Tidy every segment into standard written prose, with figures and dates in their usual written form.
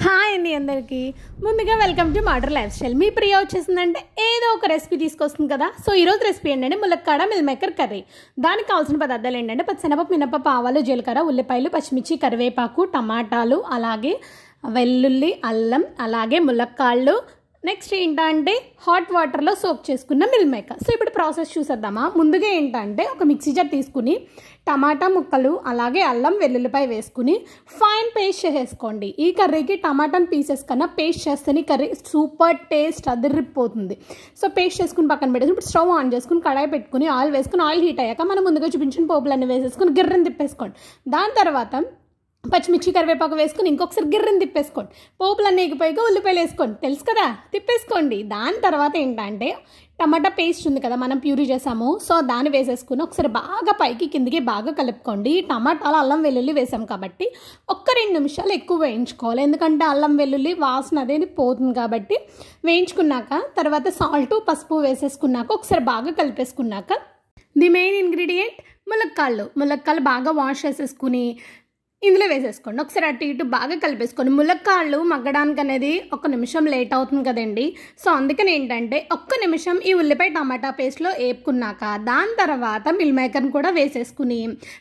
Hi అండి అందరికీ ముందుగా welcome to modern lifestyle. మీ ప్రియ వచ్చేసిందంటే ఏదో ఒక రెసిపీ తీసుకొస్తుంది కదా. సో ఈరోజు రెసిపీ ఏంటంటే ములక్కాడ మిల్ మేకర్ కర్రీ. దానికి కావాల్సిన పదార్థాలు ఏంటంటే పచ్చిశనగపప్పు, మినపప్పు, ఆవాలు, జీలకర్ర, ఉల్లిపాయలు, పచ్చిమిర్చి, కరివేపాకు, టమాటాలు, అలాగే వెల్లుల్లి, అల్లం, అలాగే ములక్కాళ్ళు. నెక్స్ట్ ఏంటంటే హాట్ వాటర్లో సోక్ చేసుకున్న మిల్ మేకర్. సో ఇప్పుడు ప్రాసెస్ చూసేద్దామా. ముందుగా ఏంటంటే ఒక మిక్సీ జార్ తీసుకుని టమాటా ముక్కలు, అలాగే అల్లం, వెల్లుల్లిపాయ వేసుకుని ఫైన్ పేస్ట్ చేసేసుకోండి. ఈ కర్రీకి టమాటాని పీసెస్ కన్నా పేస్ట్ చేస్తేనే కర్రీ సూపర్ టేస్ట్ అదిరిపోతుంది. సో పేస్ట్ చేసుకుని పక్కన పెట్టేసి ఇప్పుడు స్టవ్ ఆన్ చేసుకుని కడాయి పెట్టుకుని ఆయిల్ వేసుకుని ఆయిల్ హీట్ అయ్యాక మనం ముందుగా చూపించిన పోపులన్నీ వేసేసుకుని గిర్రని తిప్పేసుకోండి. దాని తర్వాత పచ్చిమిర్చి, కరివేపాకు వేసుకుని ఇంకొకసారి గిర్రని తిప్పేసుకోండి. పోపులన్నీ ఎగిపోయాక ఉల్లిపాయలు వేసుకోండి, తెలుసు కదా, తిప్పేసుకోండి. దాని తర్వాత ఏంటంటే టమాటా పేస్ట్ ఉంది కదా మనం ప్యూరీ చేసాము, సో దాన్ని వేసేసుకుని ఒకసారి బాగా పైకి కిందికి బాగా కలుపుకోండి. టమాటాలు, అల్లం, వెల్లుల్లి వేసాం కాబట్టి ఒక్క 2 నిమిషాలు ఎక్కువ వేయించుకోవాలి. ఎందుకంటే అల్లం వెల్లుల్లి వాసన అనేది పోతుంది కాబట్టి వేయించుకున్నాక తర్వాత సాల్ట్, పసుపు వేసేసుకున్నాక ఒకసారి బాగా కలిపేసుకున్నాక ది మెయిన్ ఇంగ్రీడియంట్ ములక్కాళ్ళు బాగా వాష్ చేసేసుకుని ఇందులో వేసేసుకోండి. ఒకసారి అటు ఇటు బాగా కలిపేసుకోండి. ములక్కాళ్ళు మగ్గడానికి అనేది 1 నిమిషం లేట్ అవుతుంది కదండి. సో అందుకని ఏంటంటే 1 నిమిషం ఈ ఉల్లిపాయ టమాటా పేస్ట్లో వేపుకున్నాక దాని తర్వాత మిల్ మేకర్ని కూడా వేసేసుకుని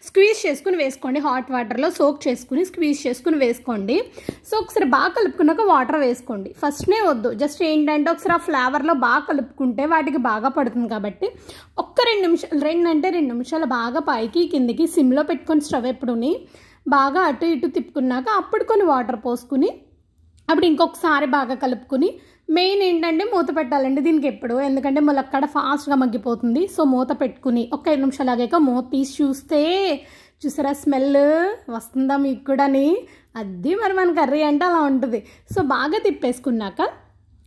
స్క్వీజ్ చేసుకుని వేసుకోండి. హాట్ వాటర్లో సోక్ చేసుకుని స్క్వీజ్ చేసుకుని వేసుకోండి. సో ఒకసారి బాగా కలుపుకున్నాక వాటర్ వేసుకోండి. ఫస్ట్నే వద్దు, జస్ట్ ఏంటంటే ఒకసారి ఆ ఫ్లేవర్లో బాగా కలుపుకుంటే వాటికి బాగా పడుతుంది కాబట్టి ఒక్క 2 నిమిషాలు 2 నిమిషాలు బాగా పైకి కిందికి సిమ్లో పెట్టుకొని స్టవ్ ఎప్పుడుని బాగా అటు ఇటు తిప్పుకున్నాక అప్పుడు కొన్ని వాటర్ పోసుకుని అప్పుడు ఇంకొకసారి బాగా కలుపుకుని మెయిన్ ఏంటంటే మూత పెట్టాలండి దీనికి ఎప్పుడు, ఎందుకంటే ములక్కాడ ఫాస్ట్గా మగ్గిపోతుంది. సో మూత పెట్టుకుని ఒక 5 నిమిషాలు ఆగాక మూత తీసి చూస్తే చూసారా స్మెల్ వస్తుందా మీకు కూడాని, అది మరి మన కర్రీ అంటే అలా ఉంటుంది. సో బాగా తిప్పేసుకున్నాక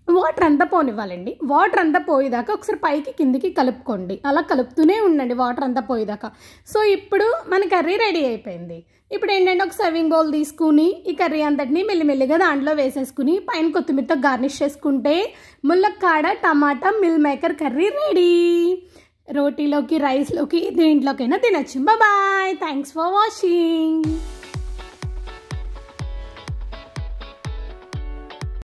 వాటర్ అంతా పోనివ్వాలండి. వాటర్ అంతా పోయేదాకా ఒకసారి పైకి కిందికి కలుపుకోండి. అలా కలుపుతూనే ఉండండి వాటర్ అంతా పోయేదాకా. సో ఇప్పుడు మన కర్రీ రెడీ అయిపోయింది. ఇప్పుడు ఏంటంటే ఒక సర్వింగ్ బౌల్ తీసుకుని ఈ కర్రీ అంతటిని మెల్లిమెల్లిగా దాంట్లో వేసేసుకుని పైన కొత్తిమీరతో గార్నిష్ చేసుకుంటే ములక్కాడ tomato meal maker curry ready. రోటీలోకి, రైస్లోకి, దేంట్లోకైనా తినచ్చు. Bye, thanks for watching.